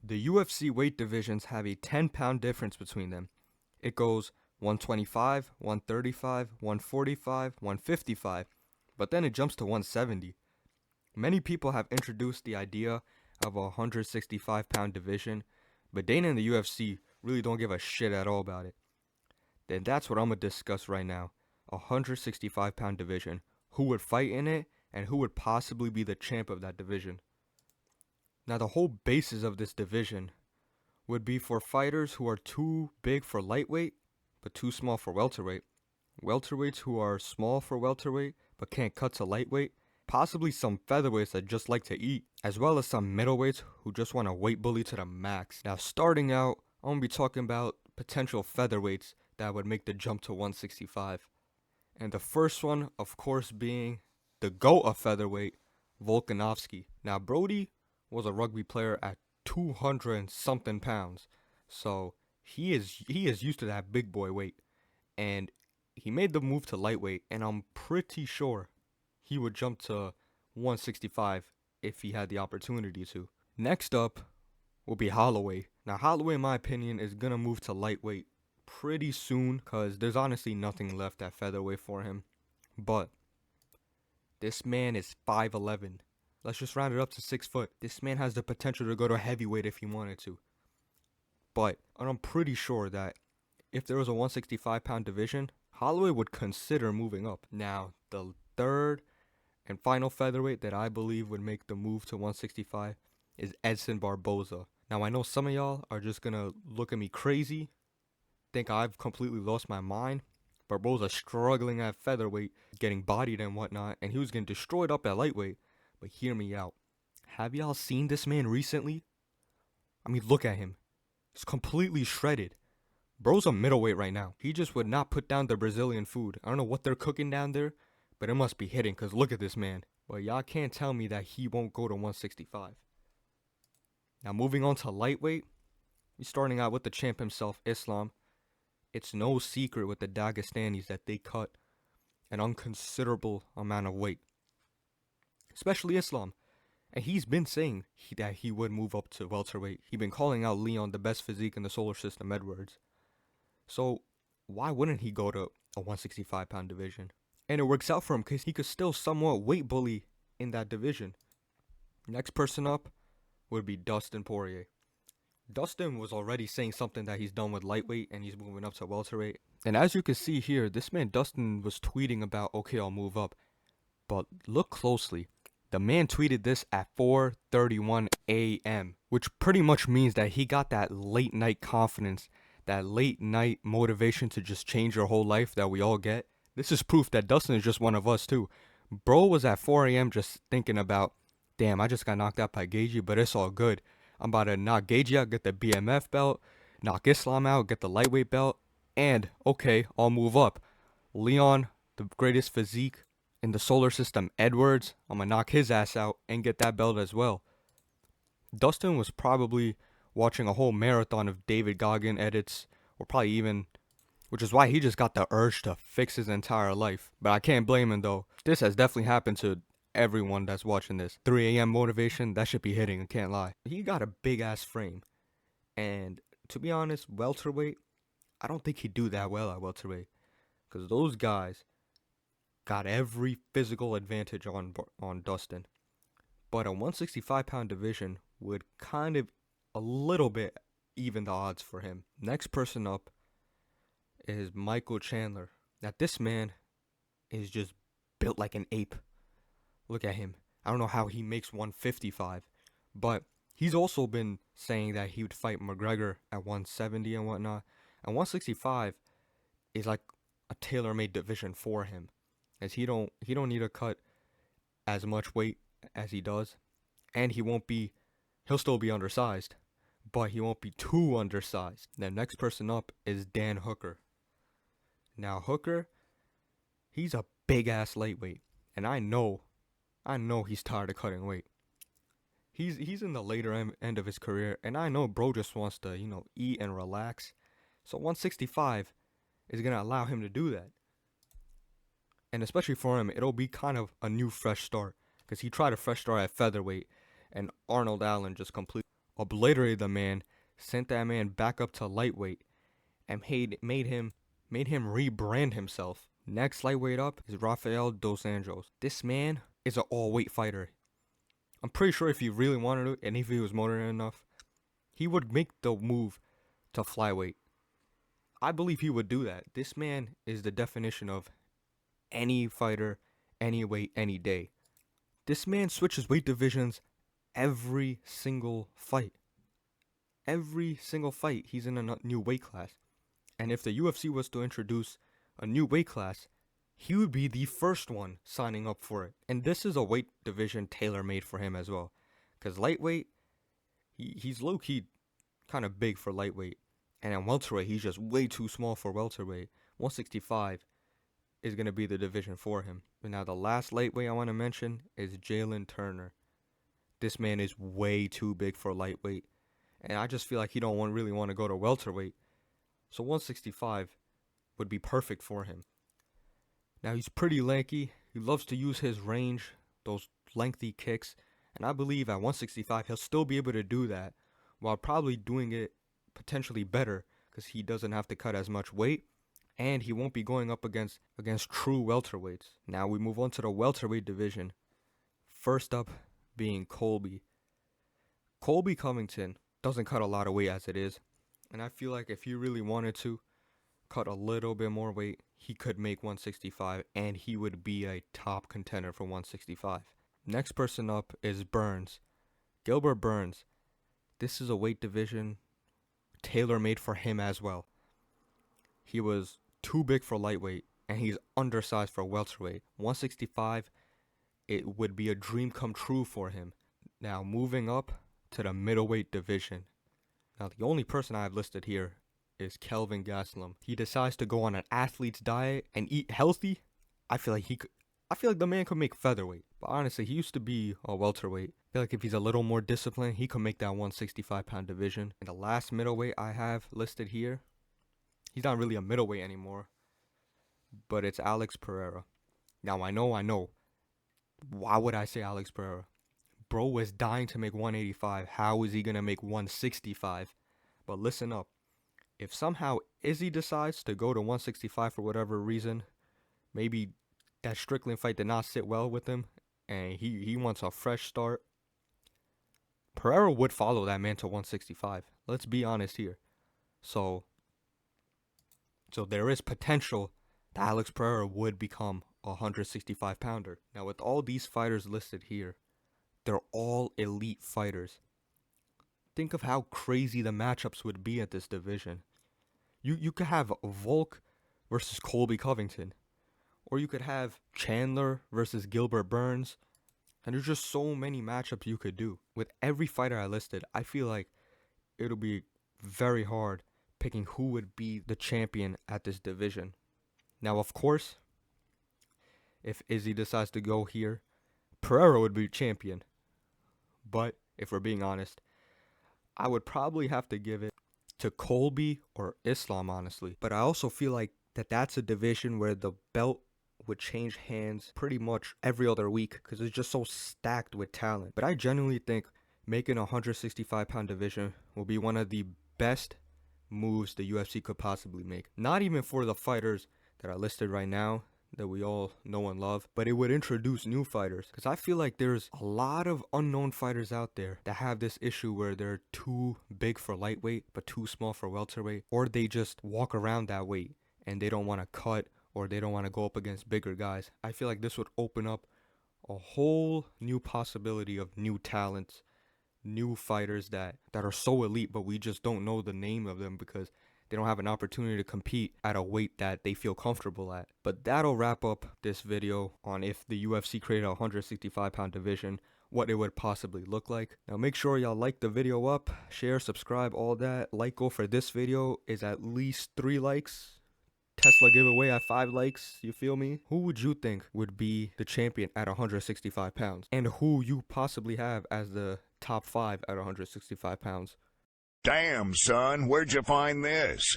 The UFC weight divisions have a 10-pound difference between them. It goes 125, 135, 145, 155, but then it jumps to 170. Many people have introduced the idea of a 165-pound division, but Dana and the UFC really don't give a shit at all about it. Then that's what I'm going to discuss right now. A 165-pound division. Who would fight in it, and who would possibly be the champ of that division. Now, the whole basis of this division would be for fighters who are too big for lightweight, but too small for welterweight. Welterweights who are small for welterweight, but can't cut to lightweight. Possibly some featherweights that just like to eat, as well as some middleweights who just want to weight bully to the max. Now, starting out, I'm going to be talking about potential featherweights that would make the jump to 165. And the first one, of course, being the GOAT of featherweight, Volkanovski. Now, Brody was a rugby player at 200 and something pounds, so he is used to that big boy weight, and he made the move to lightweight, and I'm pretty sure he would jump to 165 if he had the opportunity to. Next up will be Holloway. Now, Holloway, in my opinion, is gonna move to lightweight pretty soon because there's honestly nothing left at featherweight for him. But this man is 5'11". Let's just round it up to 6 foot. This man has the potential to go to heavyweight if he wanted to. But I'm pretty sure that if there was a 165-pound division, Holloway would consider moving up. Now, the third and final featherweight that I believe would make the move to 165 is Edson Barboza. Now, I know some of y'all are just going to look at me crazy, think I've completely lost my mind. Barboza struggling at featherweight, getting bodied and whatnot, and he was getting destroyed up at lightweight. But hear me out. Have y'all seen this man recently? I mean, look at him. He's completely shredded. Bro's a middleweight right now. He just would not put down the Brazilian food. I don't know what they're cooking down there, but it must be hitting because look at this man. But y'all can't tell me that he won't go to 165. Now, moving on to lightweight, we're starting out with the champ himself, Islam. It's no secret with the Dagestanis that they cut an unconsiderable amount of weight, especially Islam. And he's been saying that he would move up to welterweight. He's been calling out Leon the best physique in the solar system, Edwards. So why wouldn't he go to a 165-pound division? And it works out for him because he could still somewhat weight bully in that division. Next person up would be Dustin Poirier. Dustin was already saying something that he's done with lightweight and he's moving up to welterweight. And as you can see here, this man Dustin was tweeting about, okay, I'll move up. But look closely. The man tweeted this at 4:31 a.m., which pretty much means that he got that late night confidence, that late night motivation to just change your whole life that we all get. This is proof that Dustin is just one of us too. Bro was at 4 a.m. just thinking about, damn, I just got knocked out by Gaethje, but it's all good. I'm about to knock Gaethje out, get the BMF belt, knock Islam out, get the lightweight belt, and, okay, I'll move up. Leon, the greatest physique in the solar system, Edwards, I'm going to knock his ass out and get that belt as well. Dustin was probably watching a whole marathon of David Goggin edits, or probably even, which is why he just got the urge to fix his entire life. But I can't blame him though. This has definitely happened to everyone that's watching this. 3 a.m. motivation, that should be hitting, I can't lie. He got a big ass frame. And to be honest, welterweight, I don't think he'd do that well at welterweight. Because those guys got every physical advantage on Dustin. But a 165-pound division would kind of a little bit even the odds for him. Next person up is Michael Chandler. Now this man is just built like an ape. Look at him. I don't know how he makes 155, but he's also been saying that he would fight McGregor at 170 and whatnot. And 165 is like a tailor-made division for him, as he don't need to cut as much weight as he does, and he'll still be undersized, but he won't be too undersized. The next person up is Dan Hooker. Now Hooker, he's a big ass lightweight, and I know he's tired of cutting weight. He's in the later end of his career, and I know bro just wants to, eat and relax. So 165 is going to allow him to do that. And especially for him, it'll be kind of a new fresh start, because he tried a fresh start at featherweight, and Arnold Allen just completely. obliterated the man, sent that man back up to lightweight, and made him rebrand himself. Next lightweight up is Rafael dos Anjos. This man is an all-weight fighter. I'm pretty sure if he really wanted to, and if he was motivated enough, he would make the move to flyweight. I believe he would do that. This man is the definition of any fighter, any weight, any day. This man switches weight divisions every single fight. Every single fight, he's in a new weight class. And if the UFC was to introduce a new weight class, he would be the first one signing up for it. And this is a weight division tailor-made for him as well. Because lightweight, he's low-key kind of big for lightweight. And at welterweight, he's just way too small for welterweight. 165 is going to be the division for him. But now the last lightweight I want to mention is Jalen Turner. This man is way too big for lightweight. And I just feel like he don't really want to go to welterweight. So 165 would be perfect for him. Now he's pretty lanky. He loves to use his range, those lengthy kicks. And I believe at 165 he'll still be able to do that, while probably doing it potentially better, because he doesn't have to cut as much weight, and he won't be going up against true welterweights. Now we move on to the welterweight division. First up being Colby. Colby Covington doesn't cut a lot of weight as it is, and I feel like if he really wanted to cut a little bit more weight, he could make 165, and he would be a top contender for 165. Next person up is Burns. Gilbert Burns. This is a weight division tailor-made for him as well. He was too big for lightweight, and he's undersized for welterweight. 165, it would be a dream come true for him. Now moving up to the middleweight division. Now the only person I have listed here is Kelvin Gastelum. He decides to go on an athlete's diet and eat healthy. I feel like the man could make featherweight. But honestly, he used to be a welterweight. I feel like if he's a little more disciplined, he could make that 165-pound division. And the last middleweight I have listed here, he's not really a middleweight anymore, but it's Alex Pereira. Now I know. Why would I say Alex Pereira? Bro was dying to make 185. How is he going to make 165? But listen up. If somehow Izzy decides to go to 165 for whatever reason, maybe that Strickland fight did not sit well with him, and he wants a fresh start, Pereira would follow that man to 165. Let's be honest here. So there is potential that Alex Pereira would become a 165-pounder. Now, with all these fighters listed here, they're all elite fighters. Think of how crazy the matchups would be at this division. You could have Volk versus Colby Covington. Or you could have Chandler versus Gilbert Burns. And there's just so many matchups you could do. With every fighter I listed, I feel like it'll be very hard picking who would be the champion at this division. Now, of course, if Izzy decides to go here, Pereira would be champion. But if we're being honest, I would probably have to give it to Colby or Islam, honestly. But I also feel like that's a division where the belt would change hands pretty much every other week, because it's just so stacked with talent. But I genuinely think making a 165-pound division will be one of the best moves the UFC could possibly make. Not even for the fighters that are listed right now that we all know and love, but it would introduce new fighters, because I feel like there's a lot of unknown fighters out there that have this issue where they're too big for lightweight but too small for welterweight, or they just walk around that weight and they don't want to cut, or they don't want to go up against bigger guys. I feel like this would open up a whole new possibility of new talents, new fighters that are so elite, but we just don't know the name of them because they don't have an opportunity to compete at a weight that they feel comfortable at. But that'll wrap up this video on if the UFC created a 165-pound division, what it would possibly look like. Now make sure y'all like the video up, share, subscribe, all that. Like goal for this video is at least 3 likes. Tesla giveaway at 5 likes, you feel me? Who would you think would be the champion at 165 pounds? And who you possibly have as the top 5 at 165 pounds? Damn, son, where'd you find this?